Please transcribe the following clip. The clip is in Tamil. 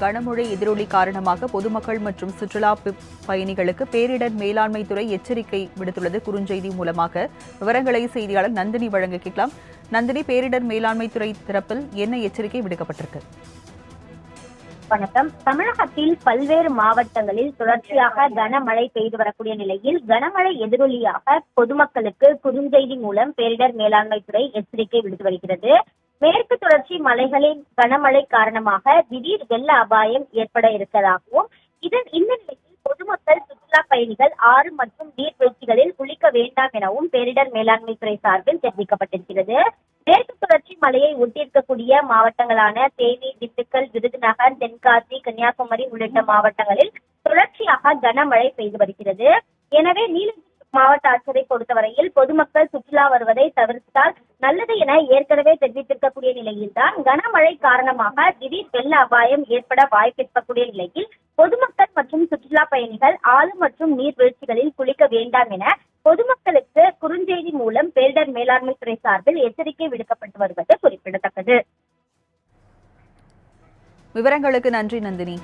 கனமழை எதிரொலி காரணமாக பொதுமக்கள் மற்றும் சுற்றுலா பயணிகளுக்கு பேரிடர் மேலாண்மை துறை எச்சரிக்கை விடுத்துள்ளது. குறுஞ்செய்தி மூலமாக விவரங்களை செய்தியாளர் நந்தினி வழங்க கேட்கலாம். நந்தினி, பேரிடர் மேலாண்மை துறை தரப்பில் என்ன எச்சரிக்கை விடுக்கப்பட்டிருக்கு? வணக்கம். தமிழகத்தில் பல்வேறு மாவட்டங்களில் தொடர்ச்சியாக கனமழை பெய்து வரக்கூடிய நிலையில் கனமழை எதிரொலியாக பொதுமக்களுக்கு குறுஞ்செய்தி மூலம் பேரிடர் மேலாண்மை துறை எச்சரிக்கை விடுத்து வருகிறது. மேற்கு தொடர்ச்சி மலைகளின் கனமழை காரணமாக திடீர் வெள்ள அபாயம் ஏற்பட இருப்பதாகவும் இந்த நிலையில் பொதுமக்கள் சுற்றுலா பயணிகள் ஆறு மற்றும் நீர்வீழ்ச்சிகளில் குளிக்க வேண்டாம் எனவும் பேரிடர் மேலாண்மை துறை சார்பில் தெரிவிக்கப்பட்டிருக்கிறது. மேற்கு தொடர்ச்சி மலையை ஒட்டியிருக்கக்கூடிய மாவட்டங்களான தேனி, திண்டுக்கல், விருதுநகர், தென்காசி, கன்னியாகுமரி உள்ளிட்ட மாவட்டங்களில் தொடர்ச்சியாக கனமழை பெய்து வருகிறது. எனவே நீலகிரி மாவட்ட ஆட்சியரை பொறுத்தவரையில் பொதுமக்கள் சுற்றுலா வருவதை தவிர்த்தால் நல்லது என ஏற்கனவே தெரிவித்திருக்கக்கூடிய நிலையில்தான் கனமழை காரணமாக திடீர் வெள்ள அபாயம் ஏற்பட வாய்ப்பிருக்கக்கூடிய நிலையில் பொதுமக்கள் மற்றும் சுற்றுலா பயணிகள் ஆறு மற்றும் நீர்வீழ்ச்சிகளில் குளிக்க வேண்டாம் என பொதுமக்களுக்கு குறுஞ்செய்தி மூலம் பேரிடர் மேலாண்மை துறை சார்பில் எச்சரிக்கை விடுக்கப்பட்டு வருவது குறிப்பிடத்தக்கது. விவரங்களுக்கு நன்றி நந்தினி.